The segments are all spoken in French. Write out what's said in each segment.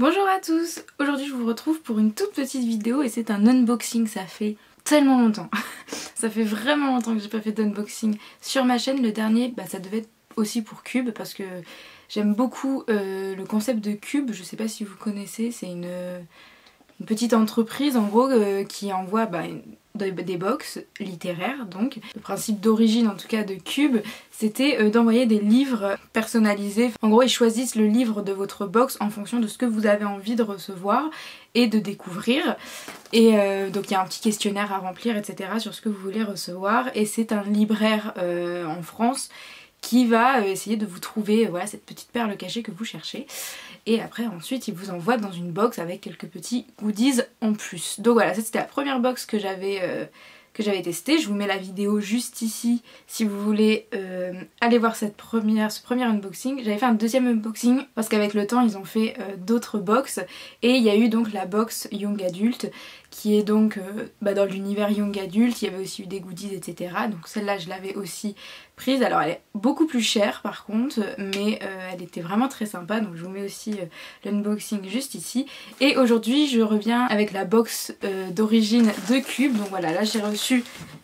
Bonjour à tous, aujourd'hui je vous retrouve pour une toute petite vidéo et c'est un unboxing. Ça fait tellement longtemps, ça fait vraiment longtemps que j'ai pas fait d'unboxing sur ma chaîne. Le dernier, ça devait être aussi pour Cube parce que j'aime beaucoup le concept de Cube. Je sais pas si vous connaissez, c'est une petite entreprise en gros qui envoie des box littéraires. Donc le principe d'origine en tout cas de Cube, c'était d'envoyer des livres personnalisés. En gros ils choisissent le livre de votre box en fonction de ce que vous avez envie de recevoir et de découvrir. Et donc il y a un petit questionnaire à remplir, etc. sur ce que vous voulez recevoir. Et c'est un libraire en France qui va essayer de vous trouver voilà, cette petite perle cachée que vous cherchez. Et après ensuite il vous envoie dans une box avec quelques petits goodies en plus. Donc voilà, c'était la première box que j'avais testée. Je vous mets la vidéo juste ici si vous voulez aller voir ce premier unboxing. J'avais fait un deuxième unboxing parce qu'avec le temps ils ont fait d'autres box. Et il y a eu donc la box Young Adult qui est donc dans l'univers Young Adult. Il y avait aussi eu des goodies, etc. Donc celle-là je l'avais aussi prise. Alors elle est beaucoup plus chère par contre, mais elle était vraiment très sympa. Donc je vous mets aussi l'unboxing juste ici. Et aujourd'hui je reviens avec la box d'origine de Cube. Donc voilà, là je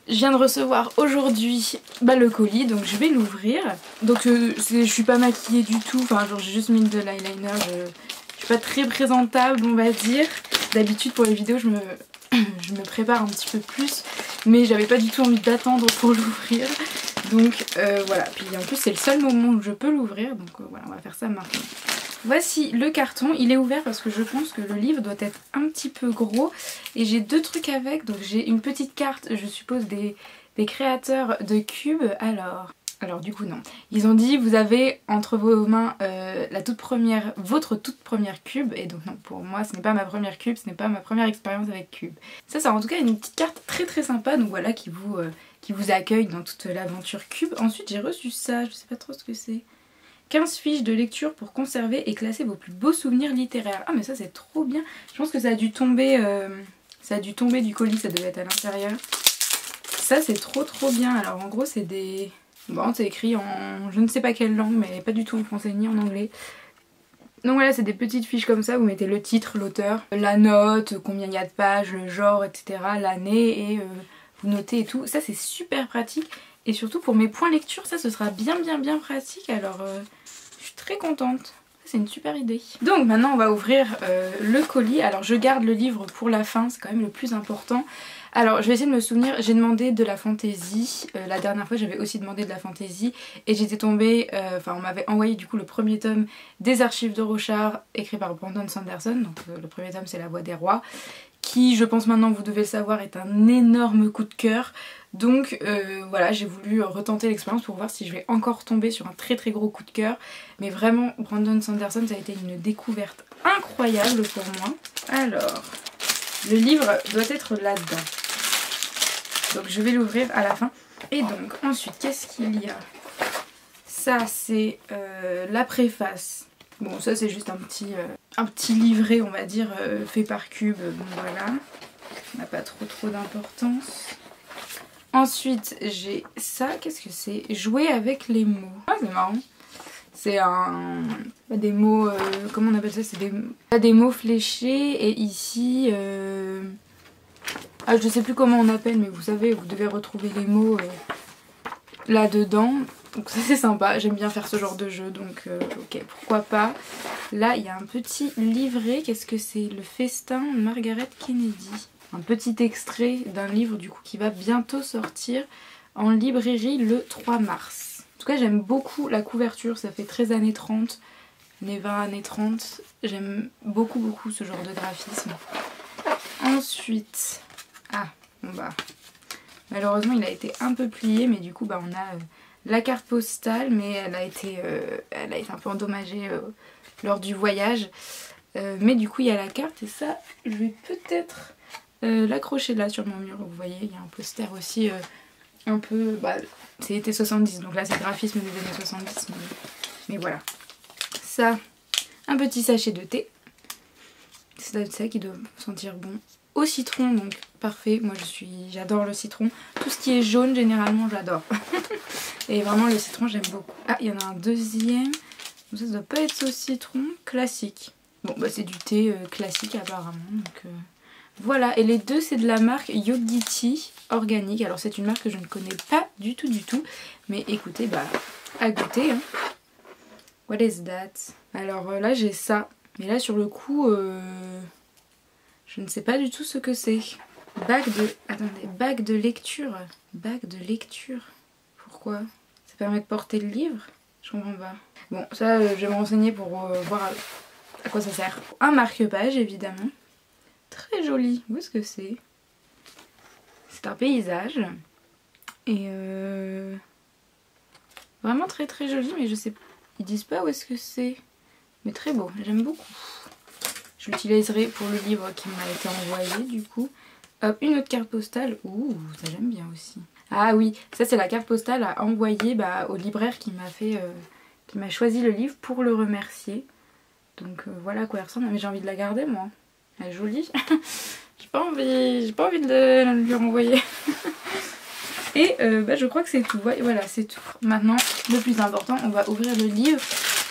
viens de recevoir aujourd'hui le colis, donc je vais l'ouvrir. Donc je suis pas maquillée du tout, enfin genre j'ai juste mis de l'eyeliner, je suis pas très présentable on va dire. D'habitude pour les vidéos je me prépare un petit peu plus, mais j'avais pas du tout envie d'attendre pour l'ouvrir. Donc voilà, puis en plus c'est le seul moment où je peux l'ouvrir, donc voilà, on va faire ça maintenant. Voici le carton, il est ouvert parce que je pense que le livre doit être un petit peu gros. Et j'ai deux trucs avec, donc j'ai une petite carte, je suppose des créateurs de Cube. Alors du coup non. Ils ont dit vous avez entre vos mains votre toute première Cube. Et donc non, pour moi ce n'est pas ma première Cube, ce n'est pas ma première expérience avec Cube. Ça c'est en tout cas une petite carte très très sympa, donc voilà, qui vous accueille dans toute l'aventure Cube. Ensuite j'ai reçu ça, je sais pas trop ce que c'est. 15 fiches de lecture pour conserver et classer vos plus beaux souvenirs littéraires. Ah mais ça c'est trop bien. Je pense que ça a dû tomber du colis, ça devait être à l'intérieur. Ça c'est trop bien. Alors en gros c'est des... Bon c'est écrit en je ne sais pas quelle langue, mais pas du tout en français ni en anglais. Donc voilà, c'est des petites fiches comme ça, vous mettez le titre, l'auteur, la note, combien il y a de pages, le genre, etc. l'année et vous notez et tout. Ça c'est super pratique. Et surtout pour mes points lecture, ça ce sera bien pratique, alors je suis très contente. C'est une super idée. Donc maintenant on va ouvrir le colis. Alors je garde le livre pour la fin, c'est quand même le plus important. Alors je vais essayer de me souvenir, j'ai demandé de la fantaisie, la dernière fois j'avais aussi demandé de la fantaisie et j'étais tombée, on m'avait envoyé du coup le premier tome des Archives de Rochard écrit par Brandon Sanderson, donc le premier tome c'est La Voix des Rois, qui je pense maintenant vous devez le savoir est un énorme coup de cœur. Donc voilà, j'ai voulu retenter l'expérience pour voir si je vais encore tomber sur un très gros coup de cœur. Mais vraiment, Brandon Sanderson, ça a été une découverte incroyable pour moi. Alors, le livre doit être là-dedans. Donc je vais l'ouvrir à la fin. Et donc ensuite, qu'est-ce qu'il y a? Ça c'est la préface. Bon ça c'est juste un petit livret on va dire fait par Cube. Bon voilà, ça n'a pas trop d'importance. Ensuite j'ai ça, qu'est-ce que c'est? Jouer avec les mots. Ah c'est marrant. C'est des mots, comment on appelle ça? C'est des mots fléchés et ici... je sais plus comment on appelle mais vous savez, vous devez retrouver les mots là-dedans. Donc ça c'est sympa, j'aime bien faire ce genre de jeu donc ok pourquoi pas. Là il y a un petit livret, qu'est-ce que c'est? Le festin Margaret Kennedy. Un petit extrait d'un livre du coup qui va bientôt sortir en librairie le 3 mars. En tout cas j'aime beaucoup la couverture, ça fait 13 années 30, années 20, années 30. J'aime beaucoup ce genre de graphisme. Ensuite, malheureusement il a été un peu plié mais du coup on a la carte postale mais elle a été un peu endommagée lors du voyage. Mais du coup il y a la carte et ça je vais peut-être... l'accrocher là sur mon mur, vous voyez il y a un poster aussi un peu, c'est été 70 donc là c'est graphisme des années 70 mais voilà. Ça, un petit sachet de thé, c'est ça qui doit sentir bon au citron, donc parfait, moi j'adore le citron, tout ce qui est jaune généralement j'adore. Et vraiment le citron j'aime beaucoup. Ah il y en a un deuxième, donc ça doit pas être au citron, classique. Bon bah c'est du thé classique apparemment. Donc, voilà, et les deux c'est de la marque Yogiti organique. Alors c'est une marque que je ne connais pas du tout. Mais écoutez, bah à goûter. Hein. What is that? Alors là j'ai ça. Mais là sur le coup, je ne sais pas du tout ce que c'est. Bague de lecture. Bague de lecture. Pourquoi? Ça permet de porter le livre? Je comprends pas. Bon, ça je vais me renseigner pour voir à quoi ça sert. Un marque-page évidemment. Très joli. Où est-ce que c'est? C'est un paysage. Et vraiment très joli, mais je sais pas. Ils disent pas où est-ce que c'est. Mais très beau, j'aime beaucoup. Je l'utiliserai pour le livre qui m'a été envoyé du coup. Hop, une autre carte postale. Ouh, ça j'aime bien aussi. Ah oui, ça c'est la carte postale à envoyer au libraire qui m'a choisi le livre pour le remercier. Donc voilà à quoi elle ressemble. Mais j'ai envie de la garder moi. Elle est jolie. j'ai pas envie de lui renvoyer. Et je crois que c'est tout. Ouais, voilà, c'est tout. Maintenant, le plus important, on va ouvrir le livre.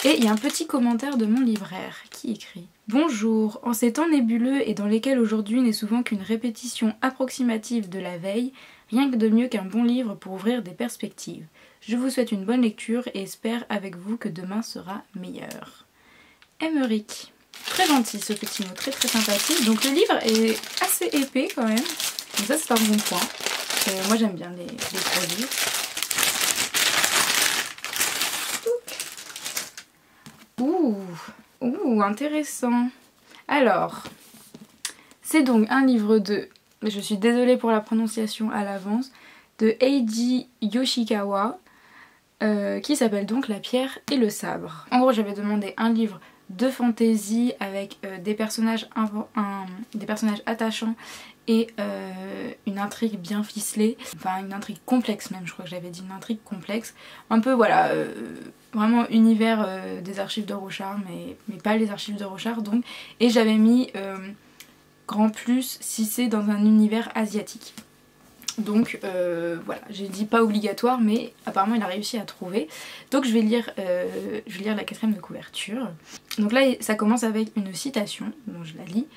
Et il y a un petit commentaire de mon libraire qui écrit: Bonjour, en ces temps nébuleux et dans lesquels aujourd'hui n'est souvent qu'une répétition approximative de la veille, rien que de mieux qu'un bon livre pour ouvrir des perspectives. Je vous souhaite une bonne lecture et espère avec vous que demain sera meilleur. Émeric. Très gentil ce petit mot, très sympathique. Donc le livre est assez épais quand même. Donc ça c'est un bon point. Moi j'aime bien les gros livres. Ouh, intéressant. Alors, c'est donc un livre de, je suis désolée pour la prononciation à l'avance, de Eiji Yoshikawa, qui s'appelle donc La pierre et le sabre. En gros, j'avais demandé un livre de fantasy avec des personnages attachants et une intrigue bien ficelée, enfin une intrigue complexe même, je crois que j'avais dit une intrigue complexe, un peu voilà, vraiment univers des archives de Rochard, mais pas les archives de Rochard donc, et j'avais mis grand plus si c'est dans un univers asiatique. Donc voilà, j'ai dit pas obligatoire, mais apparemment il a réussi à trouver. Donc je vais lire la quatrième de couverture. Donc là ça commence avec une citation, donc je la lis.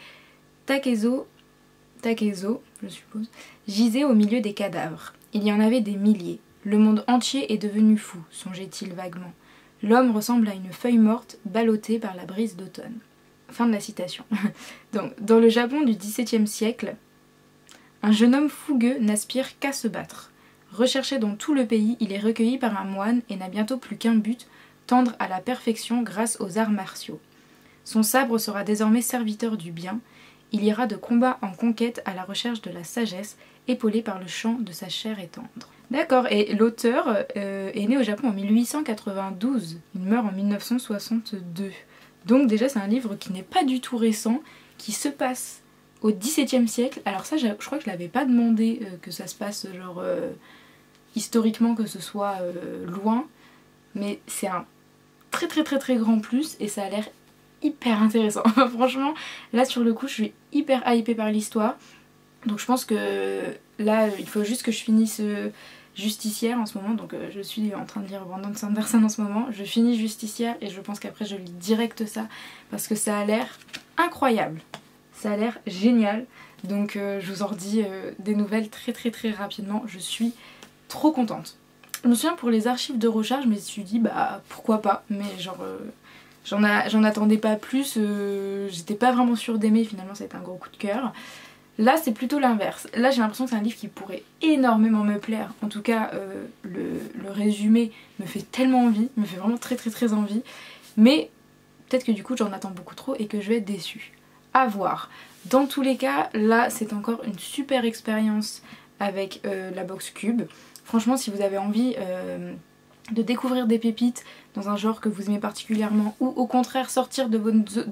Takezo, je suppose, gisait au milieu des cadavres. Il y en avait des milliers. Le monde entier est devenu fou, songeait-il vaguement. L'homme ressemble à une feuille morte ballottée par la brise d'automne. Fin de la citation. Donc, dans le Japon du XVIIe siècle, un jeune homme fougueux n'aspire qu'à se battre. Recherché dans tout le pays, il est recueilli par un moine et n'a bientôt plus qu'un but, tendre à la perfection grâce aux arts martiaux. Son sabre sera désormais serviteur du bien. Il ira de combat en conquête à la recherche de la sagesse, épaulé par le chant de sa chair et tendre. D'accord, et l'auteur est né au Japon en 1892. Il meurt en 1962. Donc déjà c'est un livre qui n'est pas du tout récent, qui se passe au XVIIe siècle. Alors ça je crois que je l'avais pas demandé que ça se passe genre historiquement, que ce soit loin. Mais c'est un très grand plus et ça a l'air hyper intéressant. Franchement là sur le coup je suis hyper hypée par l'histoire. Donc je pense que là il faut juste que je finisse Justicière en ce moment. Donc je suis en train de lire Brandon Sanderson en ce moment. Je finis Justicière et je pense qu'après je lis direct ça parce que ça a l'air incroyable. Ça a l'air génial. Donc je vous en redis des nouvelles très rapidement. Je suis trop contente. Je me souviens pour les archives de Rochard, je me suis dit bah pourquoi pas, mais genre j'en attendais pas plus, j'étais pas vraiment sûre d'aimer, finalement ça a été un gros coup de cœur. Là c'est plutôt l'inverse, là j'ai l'impression que c'est un livre qui pourrait énormément me plaire, en tout cas le résumé me fait tellement envie, me fait vraiment très envie, mais peut-être que du coup j'en attends beaucoup trop et que je vais être déçue. À voir. Dans tous les cas, là c'est encore une super expérience avec la box Cube. Franchement si vous avez envie de découvrir des pépites dans un genre que vous aimez particulièrement ou au contraire sortir de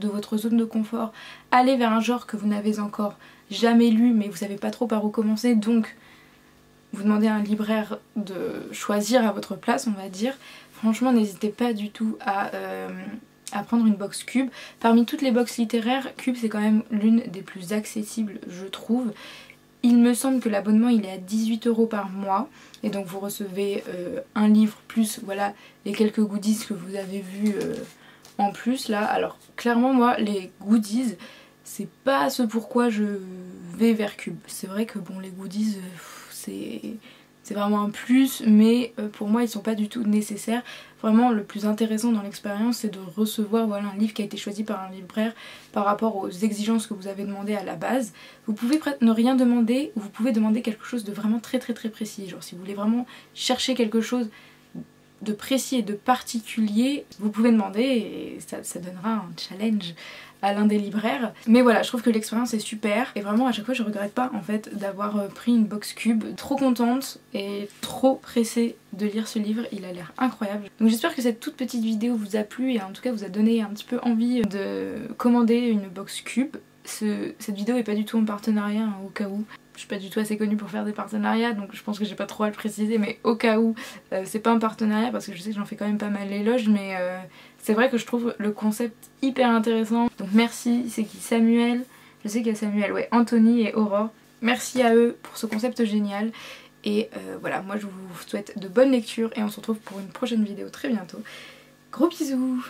votre zone de confort, aller vers un genre que vous n'avez encore jamais lu mais vous savez pas trop par où commencer, donc vous demandez à un libraire de choisir à votre place on va dire, franchement n'hésitez pas du tout à prendre une box Cube. Parmi toutes les box littéraires, Cube c'est quand même l'une des plus accessibles je trouve. Il me semble que l'abonnement il est à 18 € par mois et donc vous recevez un livre plus voilà les quelques goodies que vous avez vus en plus là. Alors clairement moi les goodies c'est pas ce pourquoi je vais vers Cube. C'est vrai que bon les goodies c'est vraiment un plus, mais pour moi ils sont pas du tout nécessaires. Vraiment le plus intéressant dans l'expérience c'est de recevoir voilà, un livre qui a été choisi par un libraire par rapport aux exigences que vous avez demandées à la base. Vous pouvez ne rien demander ou vous pouvez demander quelque chose de vraiment très précis. Genre si vous voulez vraiment chercher quelque chose de précis et de particulier, vous pouvez demander et ça donnera un challenge à l'un des libraires. Mais voilà, je trouve que l'expérience est super et vraiment à chaque fois je regrette pas en fait d'avoir pris une box Cube. Trop contente et trop pressée de lire ce livre, il a l'air incroyable. Donc j'espère que cette toute petite vidéo vous a plu et en tout cas vous a donné un petit peu envie de commander une box Cube. Cette vidéo est pas du tout en partenariat hein, au cas où. Je suis pas du tout assez connue pour faire des partenariats donc je pense que j'ai pas trop à le préciser, mais au cas où c'est pas un partenariat parce que je sais que j'en fais quand même pas mal l'éloge, mais c'est vrai que je trouve le concept hyper intéressant. Donc merci, c'est qui Samuel, je sais qu'il y a Samuel, ouais, Anthony et Aurore. Merci à eux pour ce concept génial et voilà, moi je vous souhaite de bonnes lectures et on se retrouve pour une prochaine vidéo très bientôt. Gros bisous.